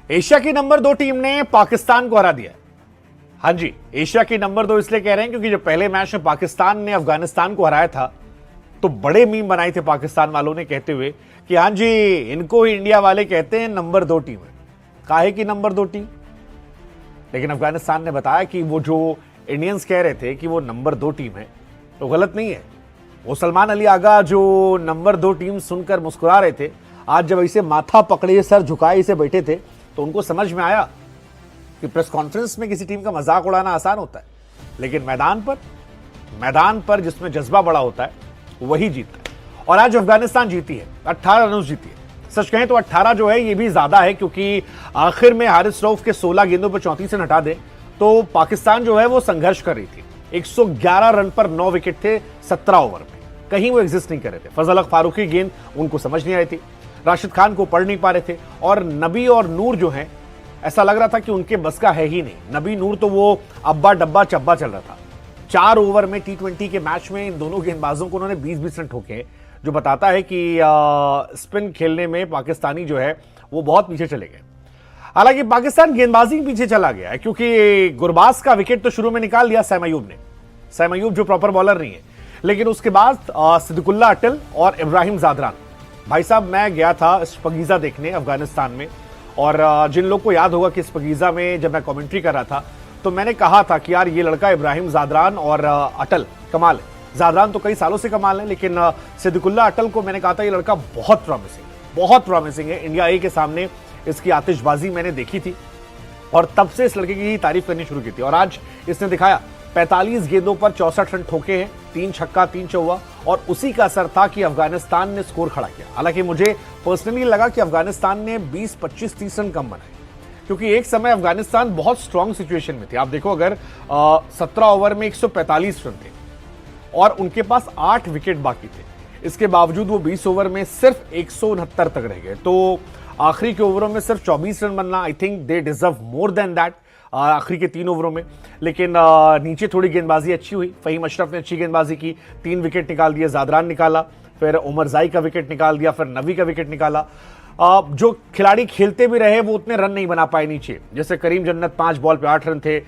Asia की number 2 team ने पाकिस्तान को हरा दिया। हाँ जी, एशिया की नंबर 2 इसलिए कह रहे हैं क्योंकि जब पहले मैच में पाकिस्तान ने अफगानिस्तान को हराया था तो बड़े मीम बनाए थे पाकिस्तान वालों ने कहते हुए कि हाँ जी, इनको ही इंडिया वाले कहते हैं नंबर 2 टीम है। काहे की नंबर 2 टीम? लेकिन अफगानिस्तान ने बताया कि वो जो इंडियंस कह रहे थे कि वो नंबर 2 टीम है तो गलत नहीं है। वो सलमान अली आगा जो नंबर 2 टीम सुनकर मुस्कुरा रहे थे, आज जब इसे माथा पकड़े सर झुकाए इसे बैठे थे तो उनको समझ में आया कि प्रेस कॉन्फ्रेंस में किसी टीम का मजाक उड़ाना आसान होता है, लेकिन मैदान पर जिसमें जज्बा बड़ा होता है वही जीतता है। और आज अफगानिस्तान जीती है, 18 रन जीती है। सच कहें तो 18 जो है ये भी ज्यादा है, क्योंकि आखिर में हारिस रऊफ के 16 गेंदों पर 34 रन हटा दे तो पाकिस्तान जो है वो संघर्ष कर रही थी। 111 रन पर 9 विकेट थे 17 ओवर में, कहीं वो एग्जिस्ट नहीं कर रहे थे। फजल हक फारूकी गेंद उनको समझ नहीं आई थी, राशिद खान को पढ़ नहीं पा रहे थे, और नबी और नूर जो हैं ऐसा लग रहा था कि उनके बस का है ही नहीं। नबी नूर तो वो अब्बा डब्बा चब्बा चल रहा था। 4 ओवर में T20 के मैच में इन दोनों गेंदबाजों को उन्होंने 20-20 रन ठोके, जो बताता है कि स्पिन खेलने में पाकिस्तानी जो है वो बहुत पीछे चले गए। हालांकि पाकिस्तान गेंदबाजी के पीछे चला गया है, क्योंकि गुरबाज का विकेट तो शुरू में निकाल दिया सैम अयूब ने। सैम अयूब जो प्रॉपर बॉलर नहीं है, लेकिन उसके बाद सिद्दीकुल्लाह अटल और इब्राहिम जादरान। भाई साहब, मैं गया था स्पगीजा देखने अफगानिस्तान में, और जिन लोग को याद होगा कि स्पगीजा में जब मैं कमेंट्री कर रहा था तो मैंने कहा था कि यार ये लड़का इब्राहिम जादरान और अटल कमाल है। जादरान तो कई सालों से कमाल है, लेकिन सिद्दीकुल्लाह अटल को मैंने कहा था ये लड़का बहुत प्रॉमिसिंग है। इंडिया ए के सामने इसकी आतिशबाजी मैंने देखी थी और तब से इस लड़के की तारीफ करनी शुरू की थी। और आज इसने दिखाया, 45 गेंदों पर 64 रन ठोके हैं, 3 छक्का 3 चौवा, और उसी का असर था कि अफगानिस्तान ने स्कोर खड़ा किया। हालांकि मुझे पर्सनली लगा कि अफगानिस्तान ने 20, 25, 30 रन कम बनाए, क्योंकि एक समय अफगानिस्तान बहुत स्ट्रांग सिचुएशन में थे। आप देखो, अगर 17 ओवर में 145 रन थे और उनके पास 8 विकेट बाकी थे, इसके बावजूद वो 20 ओवर में सिर्फ 169 तक रह गए। तो आखिरी के ओवरों में सिर्फ 24 रन बनना, I think they deserve more than that आखिरी के 3 ओवरों में। लेकिन नीचे थोड़ी गेंदबाजी अच्छी हुई। फहीम अशरफ ने अच्छी गेंदबाजी की, 3 विकेट निकाल दिए, जादरान निकाला, फिर उमर जाई का विकेट निकाल दिया, फिर नबी का विकेट निकाला। जो खिलाड़ी खेलते भी रहे वो उतने रन नहीं बना पाए नीचे, जैसे करीम जन्नत 5 बॉल पे 8 रन थे।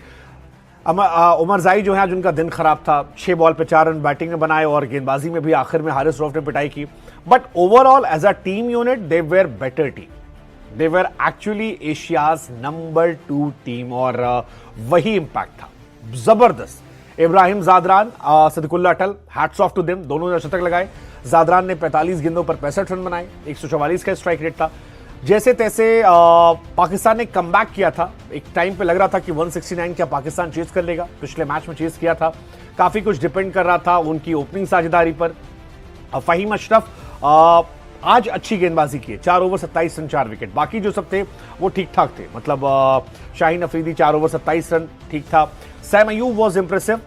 उमर जाई जो है आज उनका दिन खराब था, 6 बॉल पे 4 रन बैटिंग में बनाए, और गेंदबाजी में भी आखिर में हारिस रऊफ ने पिटाई की। But overall as a team unit they were better team, they were actually Asia's number 2 टीम, और वही इंपैक्ट था जबरदस्त। Ibrahim Zadran, Sediqullah Atal, hats off to them, दोनों ने शतक लगाए। जादरान ने 45 गेंदों पर 65 रन बनाए, 144 का स्ट्राइक रेट था। जैसे तैसे पाकिस्तान ने कमबैक किया था। एक टाइम पे लग रहा था कि 169 क्या पाकिस्तान चेज कर लेगा, पिछले मैच में चेज किया था। काफी कुछ डिपेंड कर रहा था उनकी ओपनिंग साझेदारी पर। फहीम अशरफ आज अच्छी गेंदबाजी की है, 4 ओवर 27 रन 4 विकेट। बाकी जो सब थे वो ठीक ठाक थे, मतलब शाहीन अफरीदी 4 ओवर 27 रन ठीक था। Sam Ayub was impressive.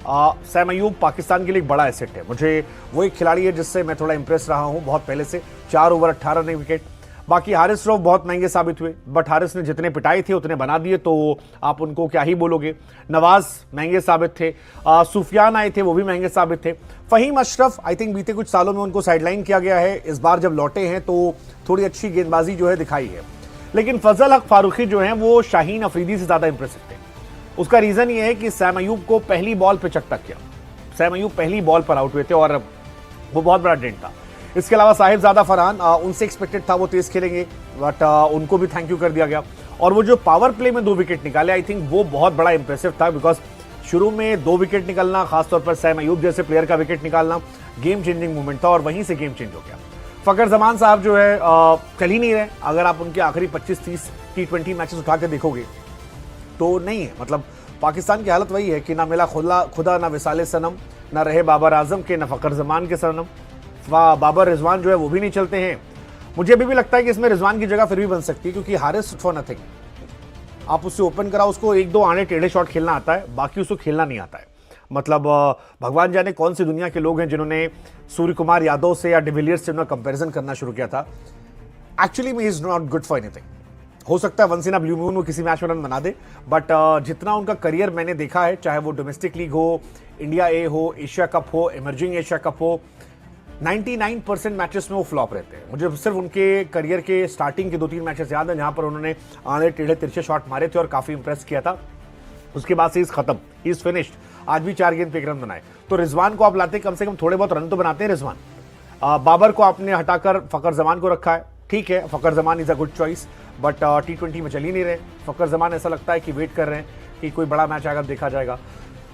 Sam Ayub Pakistan के लिए एक बड़ा एसेट है। मुझे वो एक खिलाड़ी है जिससे मैं थोड़ा इंप्रेस रहा हूं बहुत पहले से। 4 ओवर 18 रन विकेट। बाकी हारिस रऊफ बहुत महंगे साबित हुए, बट हारिस ने जितने पिटाए थे उतने बना दिए, तो आप उनको क्या ही बोलोगे। नवाज महंगे साबित थे, सुफियान आए थे वो भी महंगे साबित थे। फहीम अशरफ आई थिंक बीते कुछ सालों में उनको साइडलाइन किया गया है, इस बार जब लौटे हैं तो थोड़ी अच्छी गेंदबाजी जो है दिखाई है। लेकिन फजल हक फारूकी जो है वो शाहीन अफरीदी से ज्यादा इंप्रेसिव थे। उसका रीजन ये है कि सैम अयूब को पहली बॉल पे चकता किया। सैम अयूब पहली बॉल पर आउट हुए थे और वो बहुत बड़ा डेंट था। इसके अलावा साहिबजादा फरहान, उनसे एक्सपेक्टेड था वो तेज खेलेंगे, बट उनको भी थैंक यू कर दिया गया। और वो जो पावर प्ले में 2 विकेट निकाले, आई थिंक वो बहुत बड़ा इंप्रेसिव था, बिकॉज शुरू में 2 विकेट निकलना, खासतौर पर सैम अयूब जैसे प्लेयर का विकेट निकालना, गेम चेंजिंग मूवमेंट था, और वहीं से गेम चेंज हो गया। फकर जमान साहब जो है चल ही नहीं रहे। अगर आप उनके आखिरी 25-30 T20 मैचेस उठा के देखोगे तो नहीं है। मतलब पाकिस्तान की हालत वही है कि ना मिला खुदा, ना विसाले सनम, ना रहे बाबर आजम के, ना फकर जमान के सनम। बाबर रिजवान जो है वो भी नहीं चलते हैं। मुझे अभी भी लगता है कि इसमें रिजवान की जगह फिर भी बन सकती है, क्योंकि हारिस फॉर नथिंग। आप उससे ओपन कराओ, उसको 1-2 आने टेढ़े शॉट खेलना आता है, बाकी उसको खेलना नहीं आता है। मतलब भगवान जाने कौन सी दुनिया के लोग हैं जिन्होंने सूर्य कुमार यादव से या डिविलियर्स से उन्होंने कंपेरिजन करना शुरू किया था। Actually he is not good for anything. हो सकता है once in a blue moon वो किसी मैच में रन बना दे, बट जितना उनका करियर मैंने देखा है, चाहे वो डोमेस्टिक लीग हो, इंडिया ए हो, एशिया कप हो, इमर्जिंग एशिया कप हो, 99% मैचेस में वो फ्लॉप रहते हैं। मुझे सिर्फ उनके करियर के स्टार्टिंग के 2-3 मैचेस याद हैं जहां पर उन्होंने आने टेढ़े तिरछे शॉट मारे थे और काफी इंप्रेस किया था। उसके बाद से इज खत्म, ही इज फिनिश्ड। आज भी 4 गेंद पे 1 रन बनाए। तो रिजवान को आप लाते, कम से कम थोड़े बहुत रन तो बनाते हैं रिजवान। बाबर को आपने हटाकर फकर जमान को रखा है, ठीक है, Fakhar Zaman is a good choice, but T20 में चल ही नहीं रहे। फकर जमान ऐसा लगता है कि वेट कर रहे हैं कि कोई बड़ा मैच आएगा, देखा जाएगा।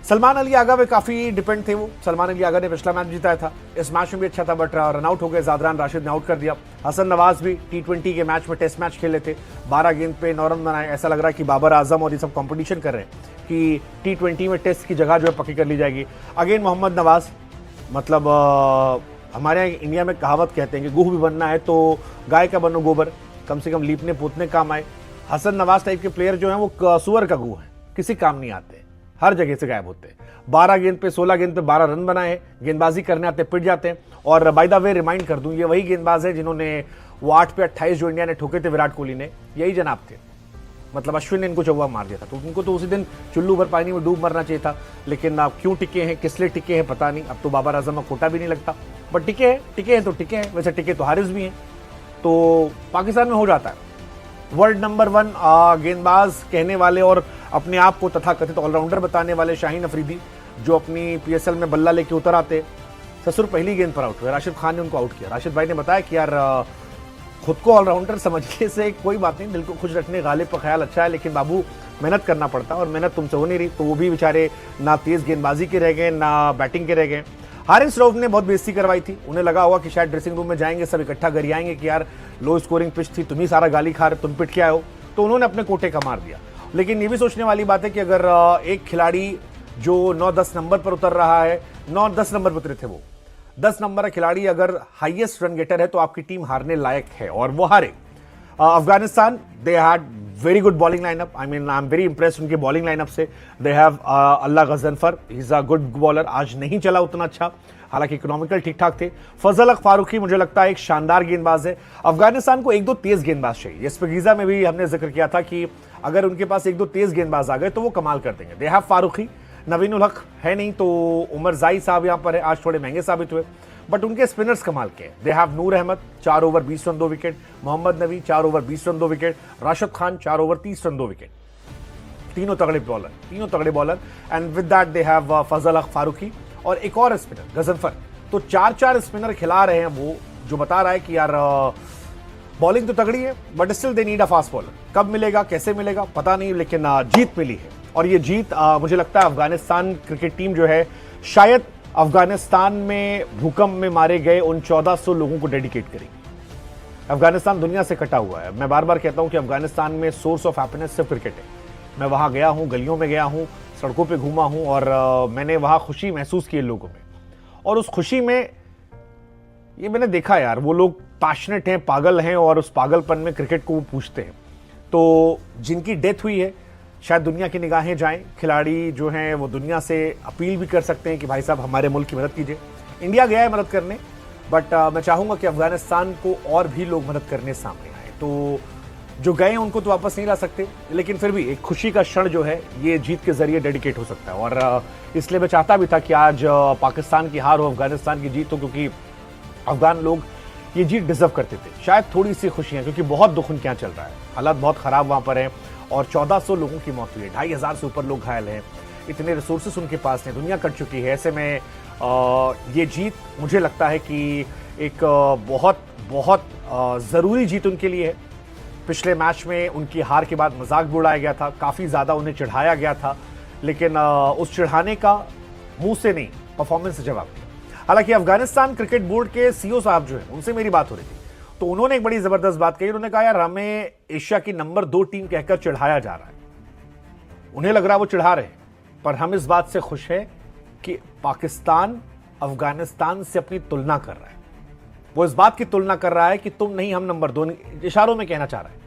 सलमान अली आगा पे काफी डिपेंड थे वो। सलमान अली आगा ने पिछला मैच जिताया था, इस मैच में भी अच्छा था, बट रन आउट हो गए। जादरान राशिद ने आउट कर दिया। हसन नवाज भी T20 के मैच में टेस्ट मैच खेले थे, 12 गेंद पे 9 रन बनाए। ऐसा लग रहा है कि बाबर आजम और ये सब कंपटीशन कर रहे हैं कि T20 में टेस्ट की जगह जो है पक्की कर ली जाएगी। अगेन मोहम्मद नवाज, मतलब हमारे यहाँ इंडिया में कहावत कहते हैं कि गुह भी बनना है तो गाय का बनो गोबर, कम से कम लीपने पोतने काम आए। हसन नवाज टाइप के प्लेयर जो हैं वो सुअर का गुह है, किसी काम नहीं आते, हर जगह से गायब होते हैं। 12 गेंद पे 16 गेंद पे 12 रन बनाए हैं। गेंदबाजी करने आते पिट जाते हैं। और बाय द वे रिमाइंड कर दूं, ये वही गेंदबाज है जिन्होंने वो 8 पे 28 जो इंडिया ने ठोके थे विराट कोहली ने, यही जनाब थे। मतलब अश्विन ने इनको चौवा मार दिया था, तो उनको तो उसी दिन चुल्लू भर पानी में डूब मरना चाहिए था। लेकिन अब क्यों टिके हैं, किस लिए टिके हैं पता नहीं। अब तो बाबर आजम का कोटा भी नहीं लगता, बट टिके हैं तो टिके हैं। वैसे टिके तो हारिस भी हैं, तो पाकिस्तान में हो जाता है। वर्ल्ड नंबर 1 गेंदबाज कहने वाले और अपने आप को तथाकथित ऑलराउंडर बताने वाले शाहीन अफरीदी, जो अपनी PSL में बल्ला लेके उतर आते, ससुर पहली गेंद पर आउट हुए। राशिद खान ने उनको आउट किया। राशिद भाई ने बताया कि यार खुद को ऑलराउंडर समझने से कोई बात नहीं, दिल को खुश रखने गालिब का ख्याल अच्छा है, लेकिन बाबू मेहनत करना पड़ता है और मेहनत तुमसे हो नहीं रही। तो वो भी बेचारे ना तेज गेंदबाजी के रह गए ना बैटिंग के रह गए। हारिस रऊफ ने बहुत बेइज्जती करवाई थी। उन्हें लगा हुआ कि शायद ड्रेसिंग रूम में जाएंगे, सब इकट्ठा घर आएंगे कि यार लो स्कोरिंग पिच थी, तुम ही सारा गाली खा रहे, तुम पिट के आए हो। तो उन्होंने अपने कोटे का मार दिया। लेकिन ये भी सोचने वाली बात है कि अगर एक खिलाड़ी जो 9-10 नंबर पर उतर रहा है, 9-10 नंबर पर उतरे थे वो, 10 नंबर का खिलाड़ी अगर हाईएस्ट रन गेटर है तो आपकी टीम हारने लायक है, और वो हारे। Afghanistan, they had very good bowling lineup. I mean I am very impressed उनके बॉलिंग लाइनअप से। They have Allah Ghazanfar, he is a good bowler. आज नहीं चला उतना अच्छा, हालांकि इकोनॉमिकल ठीक ठाक थे। फजल हक फारूकी मुझे लगता है एक शानदार गेंदबाज है। अफगानिस्तान को 1-2 तेज गेंदबाज चाहिए। इस गीजा में भी हमने जिक्र किया था कि अगर उनके पास 1-2 तेज गेंदबाज आ गए तो वो कमाल कर देंगे। दे हैव फारूकी, नवीनुल हक है नहीं तो उमर जाई साहब यहां पर है, आज थोड़े महंगे साबित हुए, बट उनके स्पिनर्स कमाल के हैं। They have Noor Ahmad, 4 over 20 run 2 wicket. Mohammad Nabi, 4 over 20 run 2 wicket. Rashid Khan, 4 over 30 run 2 wicket. तीनों तगड़े bowler and with that they have Fazal Haq Farooqi और एक और स्पिनर गजनफर। तो 4-4 स्पिनर खिला रहे हैं वो, जो बता रहा है कि यार बॉलिंग तो तगड़ी है, but still they need a fast bowler. कब मिलेगा, कैसे मिलेगा पता नहीं, लेकिन जीत मिली है। और ये जीत मुझे लगता है अफगानिस्तान क्रिकेट टीम जो है शायद अफगानिस्तान में भूकंप में मारे गए उन 1400 लोगों को डेडिकेट करेगी। अफगानिस्तान दुनिया से कटा हुआ है। मैं बार बार कहता हूं कि अफगानिस्तान में सोर्स ऑफ हैप्पीनेस सिर्फ क्रिकेट है। मैं वहां गया हूं, गलियों में गया हूं, सड़कों पे घूमा हूं, और मैंने वहां खुशी महसूस की लोगों में। और उस खुशी में ये मैंने देखा यार, वो लोग पैशनेट हैं, पागल हैं, और उस पागलपन में क्रिकेट को वो पूछते हैं। तो जिनकी डेथ हुई है, शायद दुनिया की निगाहें जाएं। खिलाड़ी जो हैं वो दुनिया से अपील भी कर सकते हैं कि भाई साहब हमारे मुल्क की मदद कीजिए। इंडिया गया है मदद करने, बट मैं चाहूंगा कि अफगानिस्तान को और भी लोग मदद करने सामने आए। तो जो गए उनको तो वापस नहीं ला सकते, लेकिन फिर भी एक खुशी का क्षण जो है ये जीत के जरिए डेडिकेट हो सकता है। और इसलिए मैं चाहता भी था कि आज पाकिस्तान की हार हो, अफगानिस्तान की जीत हो, क्योंकि अफगान लोग ये जीत डिजर्व करते थे। शायद थोड़ी सी खुशियां, क्योंकि बहुत दुख उनके यहाँ चल रहा है, हालात बहुत खराब वहां पर है, और 1400 लोगों की मौत हुई है, 2500 से ऊपर लोग घायल हैं, इतने रिसोर्सेस उनके पास नहीं, दुनिया कट चुकी है। ऐसे में ये जीत मुझे लगता है कि एक बहुत ज़रूरी जीत उनके लिए है। पिछले मैच में उनकी हार के बाद मजाक भी उड़ाया गया था, काफ़ी ज़्यादा उन्हें चिढ़ाया गया था, लेकिन उस चिढ़ाने का मुंह से नहीं, परफॉर्मेंस से जवाब दिया। हालांकि अफगानिस्तान क्रिकेट बोर्ड के CEO साहब जो है, उनसे मेरी बात हो रही थी, तो उन्होंने एक बड़ी जबरदस्त बात कही। उन्होंने कहा यार हमें एशिया की नंबर 2 टीम कहकर चिढ़ाया जा रहा है। उन्हें लग रहा है वो चिढ़ा रहे हैं, पर हम इस बात से खुश हैं कि पाकिस्तान अफगानिस्तान से अपनी तुलना कर रहा है। वो इस बात की तुलना कर रहा है कि तुम नहीं, हम नंबर 2, इशारों में कहना चाह रहा है।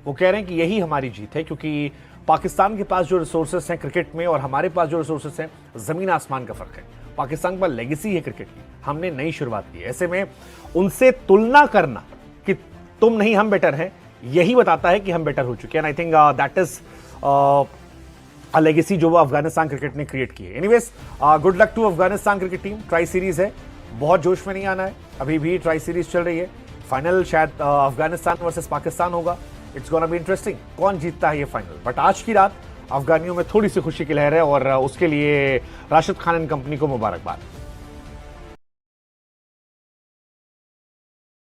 वो कह रहे हैं कि यही हमारी जीत है, क्योंकि पाकिस्तान के पास जो रिसोर्सेस हैं क्रिकेट में और हमारे पास जो रिसोर्सेस हैं, जमीन आसमान का फर्क है। पाकिस्तान पर लेगेसी है क्रिकेट की, हमने नई शुरुआत की है। ऐसे में उनसे तुलना करना कि तुम नहीं हम बेटर हैं, यही बताता है कि हम बेटर हो चुके हैं। I think that is a legacy जो वो अफगानिस्तान क्रिकेट ने क्रिएट की है। Anyways, good luck to Afghanistan cricket team. Tri series है, बहुत जोश में नहीं आना है, अभी भी ट्राई सीरीज चल रही है। फाइनल शायद अफगानिस्तान वर्सेस पाकिस्तान होगा। इट्स गोना बी इंटरेस्टिंग कौन जीतता है ये फाइनल। बट आज की रात अफगानियों में थोड़ी सी खुशी की लहर है और उसके लिए राशिद खान एंड कंपनी को मुबारकबाद।